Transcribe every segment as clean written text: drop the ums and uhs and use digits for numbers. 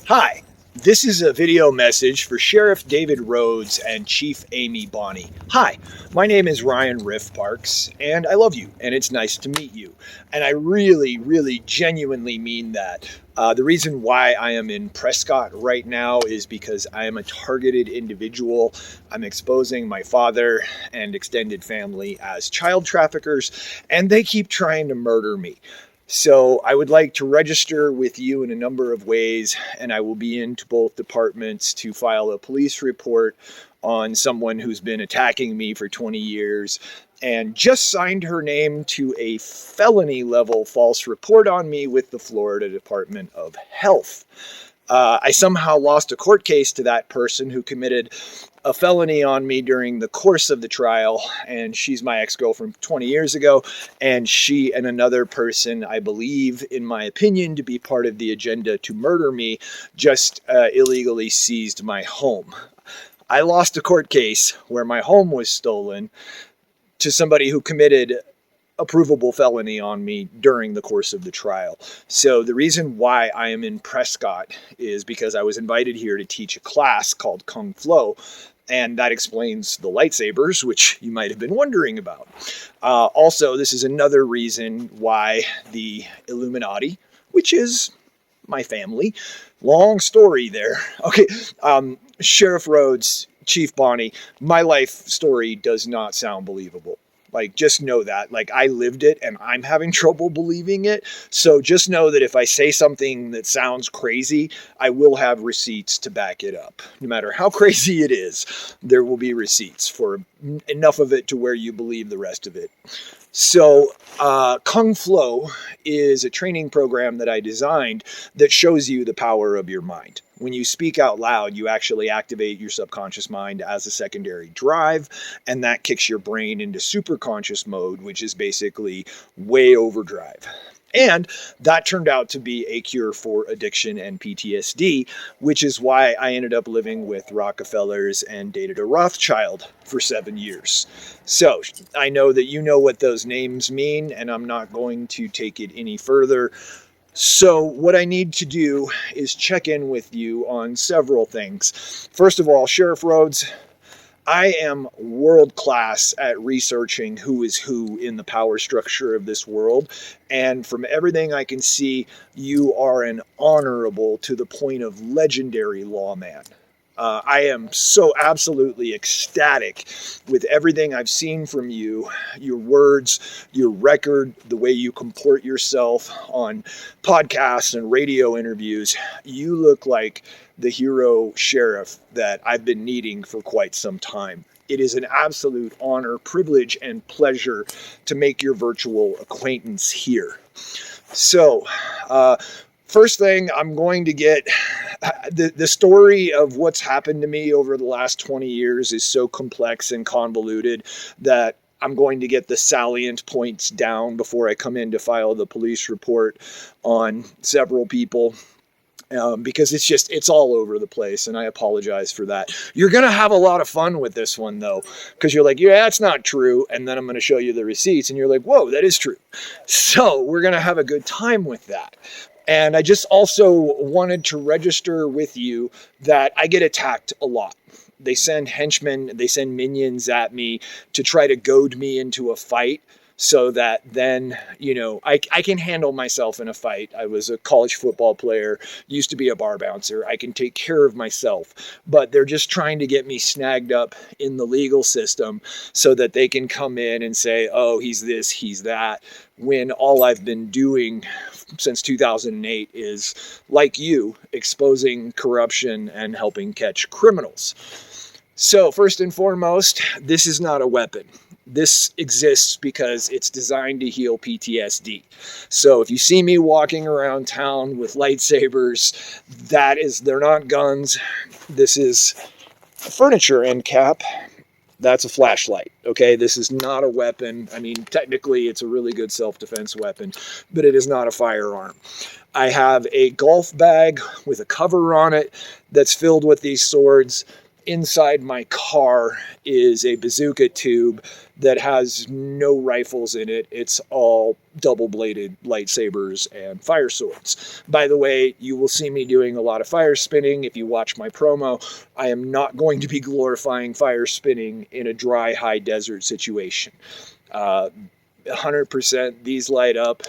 Hi, this is a video message for Sheriff David Rhodes and Chief Amy Bonney. Hi, my name is Ryan Riff Parks, and I love you, and it's nice to meet you. And I really, genuinely mean that. The reason why I am in Prescott right now is because I am a targeted individual. I'm exposing my father and extended family as child traffickers, and they keep trying to murder me. So I would like to register with you in a number of ways, and I will be into both departments to file a police report on someone who's been attacking me for 20 years and just signed her name to a felony level false report on me with the Florida Department of Health. I somehow lost a court case to that person who committed a felony on me during the course of the trial, and she's my ex-girlfriend 20 years ago, and she and another person, I believe, in my opinion, to be part of the agenda to murder me, just illegally seized my home. I lost a court case where my home was stolen to somebody who committed a provable felony on me during the course of the trial. So the reason why I am in Prescott is because I was invited here to teach a class called Kung Flo, and that explains the lightsabers, which you might have been wondering about. Also, this is another reason why the Illuminati, which is my family, long story there. Okay, Sheriff Rhodes, Chief Bonney, my life story does not sound believable. Like, just know that. Like, I lived it and I'm having trouble believing it. So just know that if I say something that sounds crazy, I will have receipts to back it up. No matter how crazy it is, there will be receipts for enough of it to where you believe the rest of it. So Kung Flo is a training program that I designed that shows you the power of your mind. When you speak out loud, you actually activate your subconscious mind as a secondary drive, and that kicks your brain into superconscious mode, which is basically way overdrive. And that turned out to be a cure for addiction and PTSD, which is why I ended up living with Rockefellers and dated a Rothschild for 7 years. So I know that you know what those names mean, and I'm not going to take it any further. So what I need to do is check in with you on several things. First of all, Sheriff Rhodes, I am world class at researching who is who in the power structure of this world. And from everything I can see, you are an honorable to the point of legendary lawman. I am so absolutely ecstatic with everything I've seen from you, your words, your record, the way you comport yourself on podcasts and radio interviews. You look like the hero sheriff that I've been needing for quite some time. It is an absolute honor, privilege, and pleasure to make your virtual acquaintance here. So, first thing, I'm going to get the story of what's happened to me over the last 20 years is so complex and convoluted that I'm going to get the salient points down before I come in to file the police report on several people. Because it's all over the place, and I apologize for that. You're going to have a lot of fun with this one, though, because you're like, yeah, that's not true, and then I'm going to show you the receipts, and you're like, whoa, that is true. So we're going to have a good time with that. And I just also wanted to register with you that I get attacked a lot. They send henchmen, they send minions at me to try to goad me into a fight, so that then, I can handle myself in a fight. I was a college football player, used to be a bar bouncer. I can take care of myself. But they're just trying to get me snagged up in the legal system so that they can come in and say, oh, he's this, he's that, when all I've been doing since 2008 is, like you, exposing corruption and helping catch criminals. So first and foremost, this is not a weapon. This exists because it's designed to heal PTSD. So if you see me walking around town with lightsabers, they're not guns. This is a furniture end cap. That's a flashlight, okay? This is not a weapon. I mean, technically it's a really good self-defense weapon, but it is not a firearm. I have a golf bag with a cover on it that's filled with these swords. inside my car is a bazooka tube that has no rifles in it. It's all double-bladed lightsabers and fire swords. By the way, you will see me doing a lot of fire spinning. If you watch my promo, I am not going to be glorifying fire spinning in a dry, high desert situation. 100% these light up.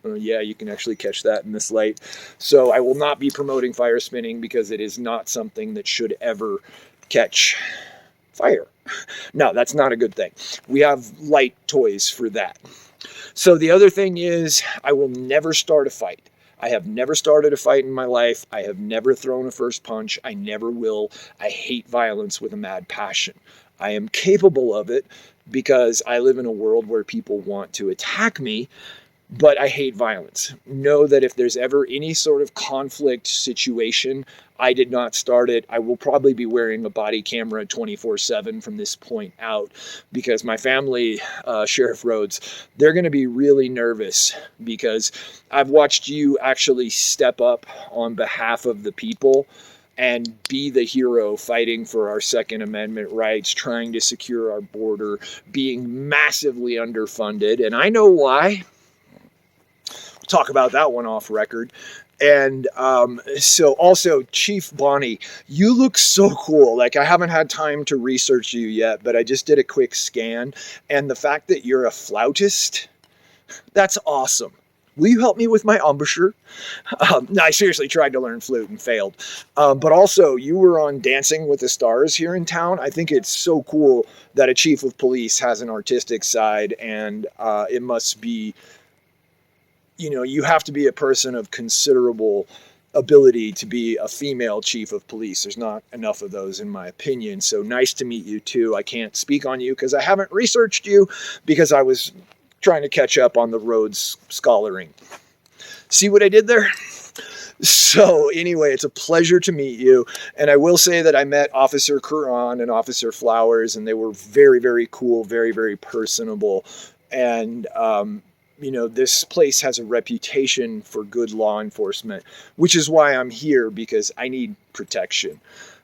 Yeah, you can actually catch that in this light. So I will not be promoting fire spinning because it is not something that should ever catch fire. No, that's not a good thing. We have light toys for that. So the other thing is, I will never start a fight. I have never started a fight in my life. I have never thrown a first punch. I never will. I hate violence with a mad passion. I am capable of it because I live in a world where people want to attack me, but I hate violence. Know that if there's ever any sort of conflict situation, I did not start it. I will probably be wearing a body camera 24/7 from this point out because my family, Sheriff Rhodes, they're going to be really nervous because I've watched you actually step up on behalf of the people and be the hero fighting for our Second Amendment rights, trying to secure our border, being massively underfunded. And I know why. Talk about that one off record. And so also Chief Bonney, you look so cool. Like, I haven't had time to research you yet, but I just did a quick scan. And the fact that you're a flautist, that's awesome. Will you help me with my embouchure? No, I seriously tried to learn flute and failed. But also, you were on Dancing with the Stars here in town. I think it's so cool that a chief of police has an artistic side, and it must be, you know, you have to be a person of considerable ability to be a female chief of police. There's not enough of those, in my opinion. So nice to meet you too. I can't speak on you because I haven't researched you because I was trying to catch up on the Rhodes scholaring. See what I did there? So anyway, it's a pleasure to meet you. And I will say that I met Officer Curran and Officer Flowers, and they were very, very cool, very, very personable. And, you know, this place has a reputation for good law enforcement, which is why I'm here, because I need protection.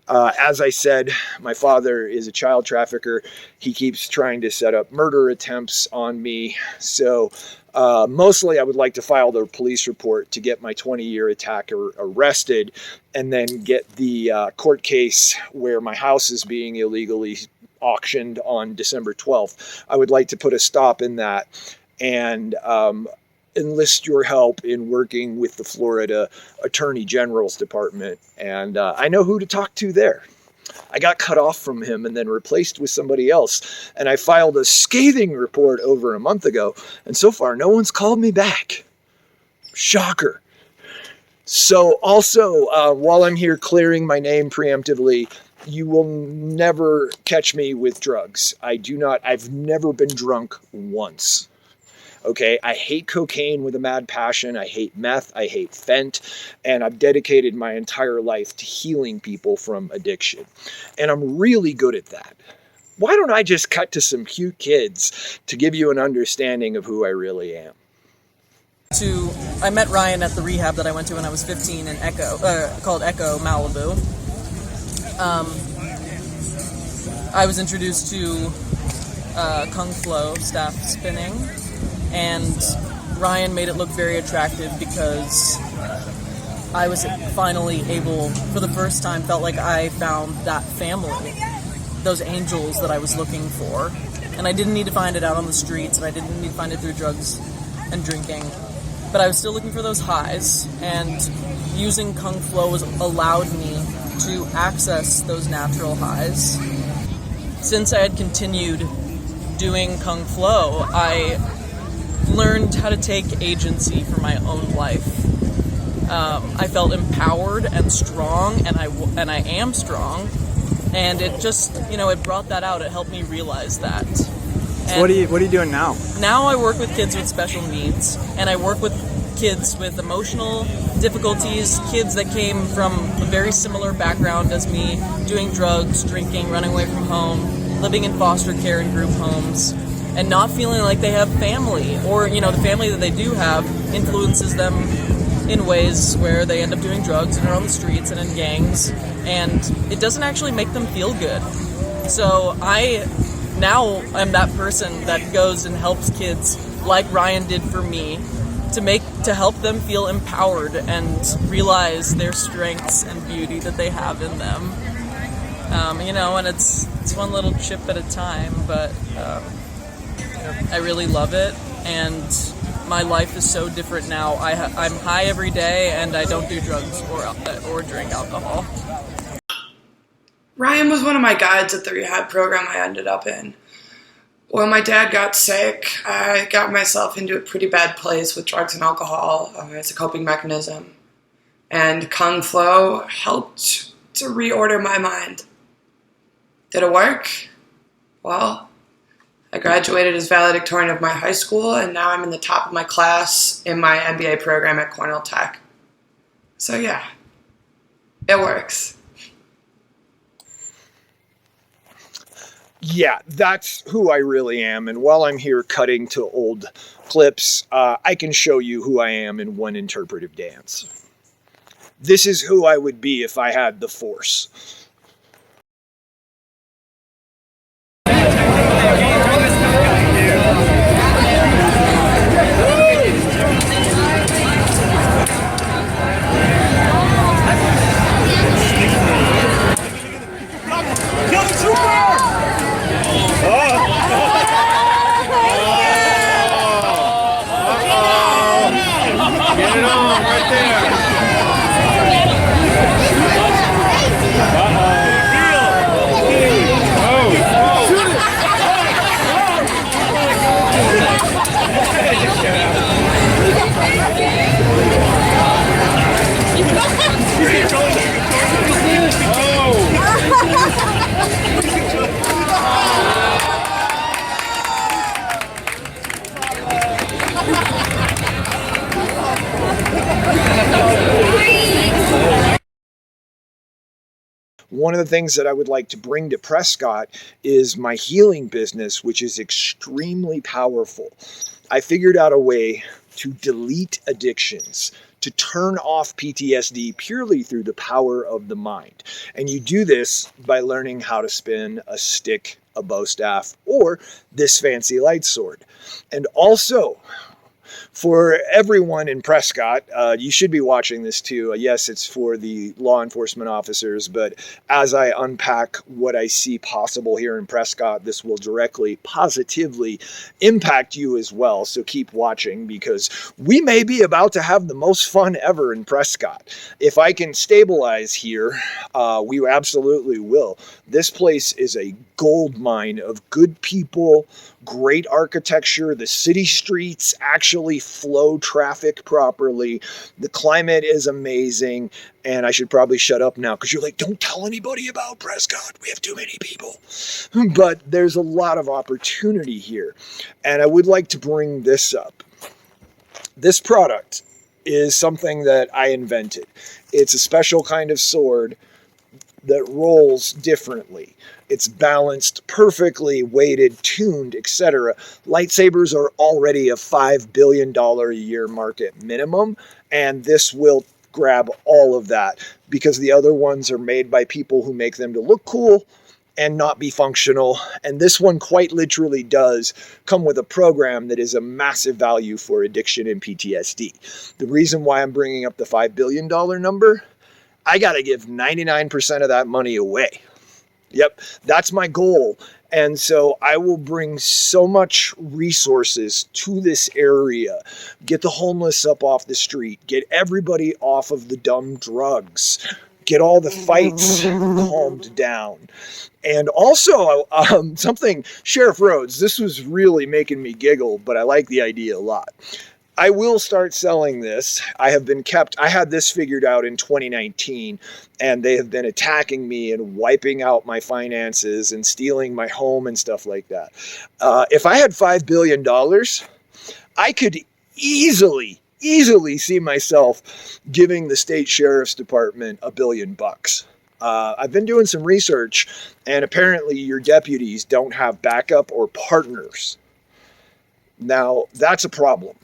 As I said, my father is a child trafficker. He keeps trying to set up murder attempts on me. So mostly I would like to file the police report to get my 20-year attacker arrested and then get the court case where my house is being illegally auctioned on December 12th. I would like to put a stop in that and enlist your help in working with the Florida Attorney General's Department. And I know who to talk to there. I got cut off from him and then replaced with somebody else. And I filed a scathing report over a month ago. And so far, no one's called me back. Shocker. So also, while I'm here clearing my name preemptively, you will never catch me with drugs. I've never been drunk once. Okay, I hate cocaine with a mad passion. I hate meth. I hate fent. And I've dedicated my entire life to healing people from addiction. And I'm really good at that. Why don't I just cut to some cute kids to give you an understanding of who I really am? I met Ryan at the rehab that I went to when I was 15 in called Echo Malibu. I was introduced to Kung Flo staff spinning. And Ryan made it look very attractive because I was finally able, for the first time, felt like I found that family, those angels that I was looking for. And I didn't need to find it out on the streets, and I didn't need to find it through drugs and drinking. But I was still looking for those highs, and using Kung Flo allowed me to access those natural highs. Since I had continued doing Kung Flo, I learned how to take agency for my own life. I felt empowered and strong, and I am strong, and it just, it brought that out. It helped me realize that. So what are you doing now? Now I work with kids with special needs, and I work with kids with emotional difficulties, kids that came from a very similar background as me, doing drugs, drinking, running away from home, living in foster care and group homes, and not feeling like they have family, or, the family that they do have influences them in ways where they end up doing drugs and are on the streets and in gangs, and it doesn't actually make them feel good. So I now am that person that goes and helps kids like Ryan did for me to help them feel empowered and realize their strengths and beauty that they have in them. And it's one little chip at a time, but I really love it, and my life is so different now. I'm high every day, and I don't do drugs or drink alcohol. Ryan was one of my guides at the rehab program I ended up in. When my dad got sick, I got myself into a pretty bad place with drugs and alcohol as a coping mechanism. And Kung Flo helped to reorder my mind. Did it work? Well, I graduated as valedictorian of my high school, and now I'm in the top of my class in my MBA program at Cornell Tech. So yeah, it works. Yeah, that's who I really am. And while I'm here cutting to old clips, I can show you who I am in one interpretive dance. This is who I would be if I had the Force. One of the things that I would like to bring to Prescott is my healing business, which is extremely powerful. I figured out a way to delete addictions, to turn off PTSD purely through the power of the mind. And you do this by learning how to spin a stick, a bow staff, or this fancy light sword. And also, for everyone in Prescott, you should be watching this too. Yes, it's for the law enforcement officers, but as I unpack what I see possible here in Prescott, this will directly, positively impact you as well. So keep watching, because we may be about to have the most fun ever in Prescott. If I can stabilize here, we absolutely will. This place is a gold mine of good people, great architecture. The city streets actually flow traffic properly. The climate is amazing. And I should probably shut up now, because you're like, don't tell anybody about Prescott. We have too many people. But there's a lot of opportunity here. And I would like to bring this up. This product is something that I invented. It's a special kind of sword that rolls differently. It's balanced perfectly, weighted, tuned, etc. Lightsabers are already a $5 billion a year market minimum, and this will grab all of that, because the other ones are made by people who make them to look cool and not be functional. And this one quite literally does come with a program that is a massive value for addiction and PTSD. The reason why I'm bringing up the $5 billion number, I got to give 99% of that money away. Yep, that's my goal. And so I will bring so much resources to this area, get the homeless up off the street, get everybody off of the dumb drugs, get all the fights calmed down. And also something, Sheriff Rhodes, this was really making me giggle, but I like the idea a lot. I will start selling this. I had this figured out in 2019, and they have been attacking me and wiping out my finances and stealing my home and stuff like that. If I had $5 billion, I could easily see myself giving the state sheriff's department $1 billion. I've been doing some research, and apparently your deputies don't have backup or partners. Now, that's a problem.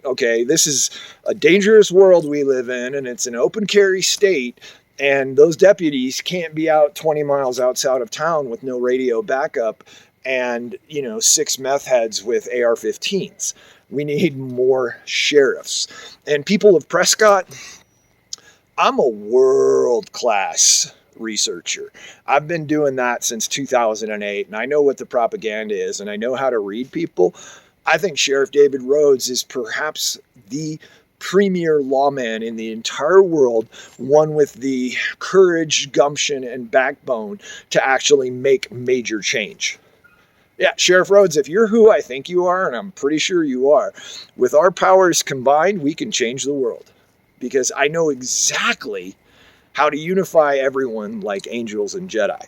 Okay, this is a dangerous world we live in, and it's an open carry state, and those deputies can't be out 20 miles outside of town with no radio backup and, 6 meth heads with AR-15s. We need more sheriffs. And people of Prescott, I'm a world-class researcher. I've been doing that since 2008, and I know what the propaganda is, and I know how to read people. I think Sheriff David Rhodes is perhaps the premier lawman in the entire world, one with the courage, gumption, and backbone to actually make major change. Yeah, Sheriff Rhodes, if you're who I think you are, and I'm pretty sure you are, with our powers combined, we can change the world. Because I know exactly how to unify everyone like angels and Jedi.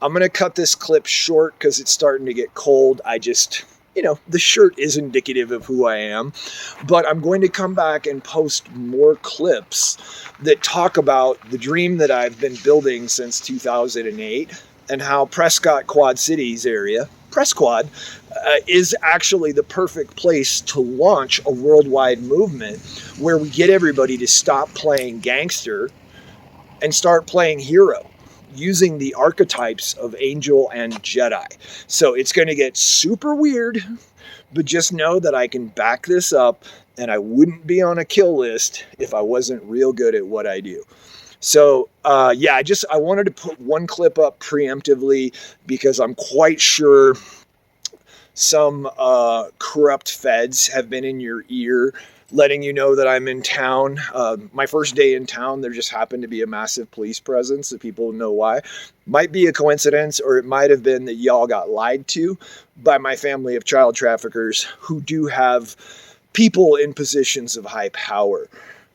I'm going to cut this clip short because it's starting to get cold. The shirt is indicative of who I am, but I'm going to come back and post more clips that talk about the dream that I've been building since 2008 and how Prescott Quad Cities area, Presquad, is actually the perfect place to launch a worldwide movement where we get everybody to stop playing gangster and start playing hero, using the archetypes of angel and Jedi. So it's going to get super weird, but just know that I can back this up, and I wouldn't be on a kill list if I wasn't real good at what I do. So, I wanted to put one clip up preemptively because I'm quite sure some corrupt feds have been in your ear letting you know that I'm in town. My first day in town, there just happened to be a massive police presence that people know why. Might be a coincidence, or it might have been that y'all got lied to by my family of child traffickers who do have people in positions of high power.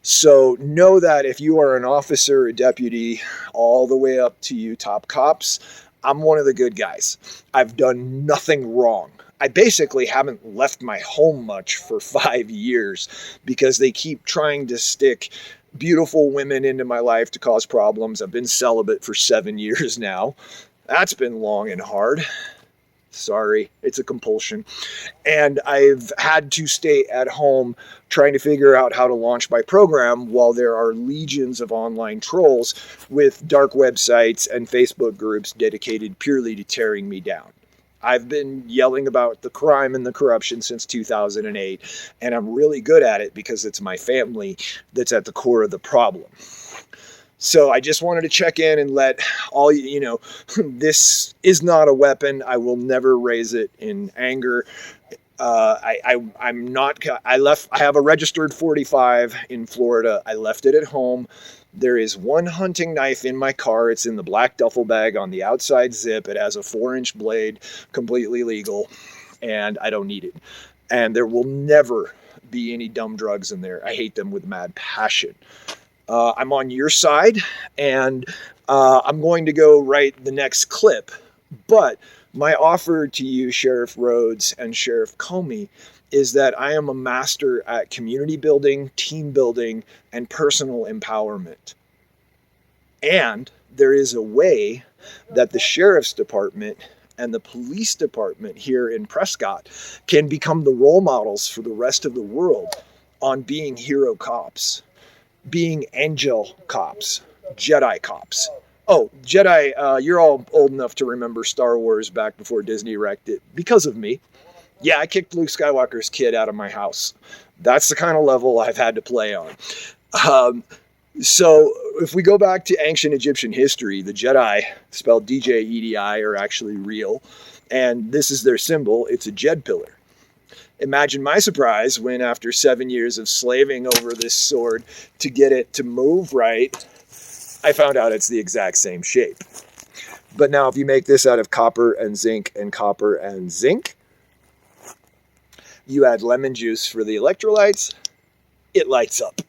So know that if you are an officer, a deputy, all the way up to you top cops, I'm one of the good guys. I've done nothing wrong. I basically haven't left my home much for 5 years because they keep trying to stick beautiful women into my life to cause problems. I've been celibate for 7 years now. That's been long and hard. Sorry, it's a compulsion. And I've had to stay at home trying to figure out how to launch my program while there are legions of online trolls with dark websites and Facebook groups dedicated purely to tearing me down. I've been yelling about the crime and the corruption since 2008, and I'm really good at it because it's my family that's at the core of the problem. So I just wanted to check in and let all you know, this is not a weapon. I will never raise it in anger. I have a registered 45 in Florida. I left it at home. There is one hunting knife in my car. It's in the black duffel bag on the outside zip. It has a 4-inch blade, completely legal, and I don't need it. And there will never be any dumb drugs in there. I hate them with mad passion. I'm on your side, and I'm going to go write the next clip. But my offer to you, Sheriff Rhodes and Sheriff Comey, is that I am a master at community building, team building, and personal empowerment. And there is a way that the sheriff's department and the police department here in Prescott can become the role models for the rest of the world on being hero cops, being angel cops, Jedi cops. Oh, Jedi, you're all old enough to remember Star Wars back before Disney wrecked it because of me. Yeah, I kicked Luke Skywalker's kid out of my house. That's the kind of level I've had to play on. So if we go back to ancient Egyptian history, the Jedi, spelled D-J-E-D-I, are actually real. And this is their symbol. It's a Jed pillar. Imagine my surprise when, after 7 years of slaving over this sword to get it to move right, I found out it's the exact same shape. But now if you make this out of copper and zinc and copper and zinc, you add lemon juice for the electrolytes, it lights up.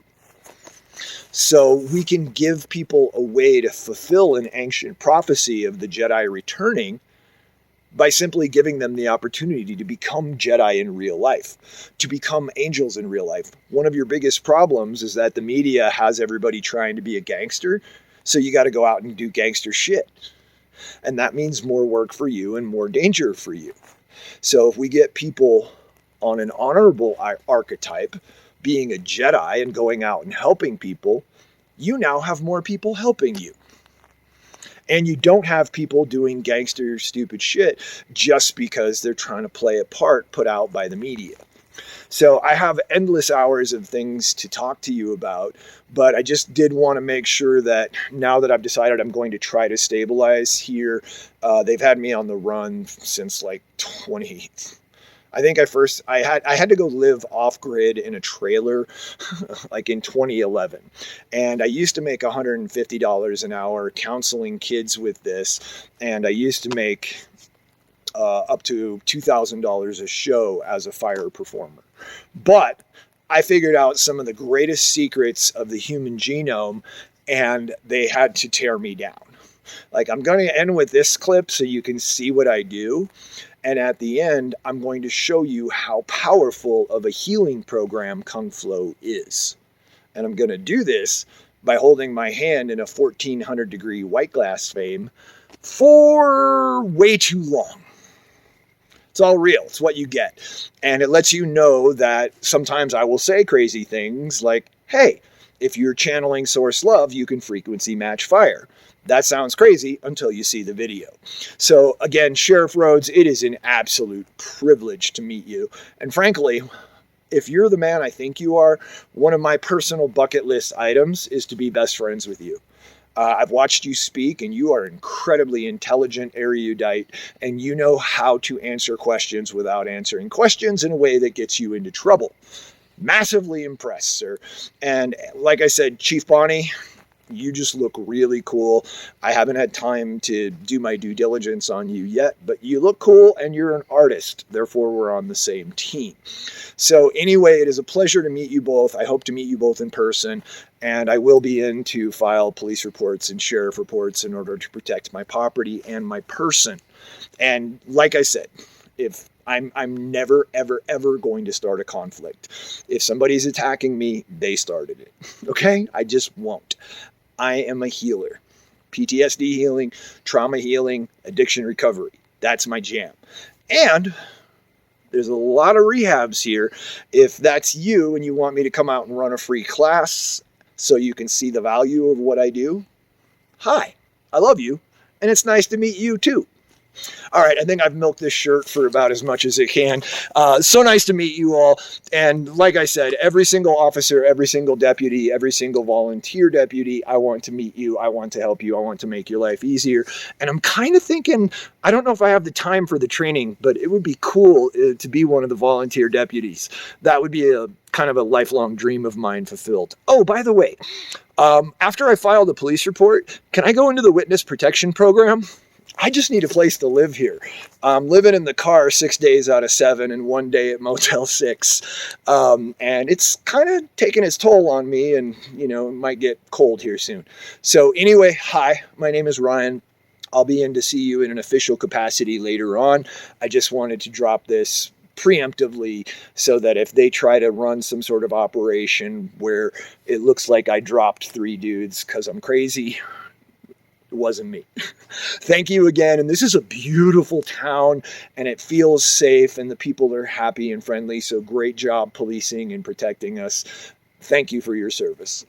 So we can give people a way to fulfill an ancient prophecy of the Jedi returning by simply giving them the opportunity to become Jedi in real life, to become angels in real life. One of your biggest problems is that the media has everybody trying to be a gangster, so you got to go out and do gangster shit. And that means more work for you and more danger for you. So if we get people on an honorable archetype, being a Jedi and going out and helping people, you now have more people helping you. And you don't have people doing gangster stupid shit just because they're trying to play a part put out by the media. So I have endless hours of things to talk to you about, but I just did want to make sure that now that I've decided I'm going to try to stabilize here, they've had me on the run since like 20. I think I had to go live off grid in a trailer like in 2011. And I used to make $150 an hour counseling kids with this. And I used to make up to $2,000 a show as a fire performer. But I figured out some of the greatest secrets of the human genome, and they had to tear me down. Like, I'm going to end with this clip so you can see what I do. And at the end, I'm going to show you how powerful of a healing program Kung Flow is. And I'm going to do this by holding my hand in a 1400 degree white glass flame for way too long. It's all real. It's what you get. And it lets you know that sometimes I will say crazy things like, hey, if you're channeling source love, you can frequency match fire. That sounds crazy until you see the video. So again, Sheriff Rhodes, it is an absolute privilege to meet you. And frankly, if you're the man I think you are, one of my personal bucket list items is to be best friends with you. I've watched you speak, and you are incredibly intelligent, erudite, and you know how to answer questions without answering questions in a way that gets you into trouble. Massively impressed, sir. And like I said, Chief Bonney, you just look really cool. I haven't had time to do my due diligence on you yet, but you look cool and you're an artist. Therefore, we're on the same team. So anyway, it is a pleasure to meet you both. I hope to meet you both in person, and I will be in to file police reports and sheriff reports in order to protect my property and my person. And like I said, if I'm never, ever, ever going to start a conflict. If somebody's attacking me, they started it. Okay? I just won't. I am a healer. PTSD healing, trauma healing, addiction recovery. That's my jam. And there's a lot of rehabs here. If that's you and you want me to come out and run a free class so you can see the value of what I do, hi, I love you. And it's nice to meet you too. All right, I think I've milked this shirt for about as much as it can. So nice to meet you all. And like I said, every single officer, every single deputy, every single volunteer deputy, I want to meet you. I want to help you. I want to make your life easier. And I'm kind of thinking, I don't know if I have the time for the training, but it would be cool to be one of the volunteer deputies. That would be a kind of a lifelong dream of mine fulfilled. Oh, by the way, after I file the police report, can I go into the witness protection program? I just need a place to live here. I'm living in the car 6 days out of 7 and 1 day at Motel 6. And it's kind of taking its toll on me, and, you know, it might get cold here soon. So anyway, hi, my name is Ryan. I'll be in to see you in an official capacity later on. I just wanted to drop this preemptively so that if they try to run some sort of operation where it looks like I dropped 3 dudes because I'm crazy, it wasn't me. Thank you again. And this is a beautiful town, and it feels safe, and the people are happy and friendly. So great job policing and protecting us. Thank you for your service.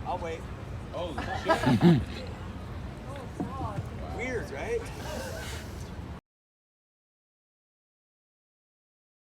I'll wait. Holy shit. Weird, right?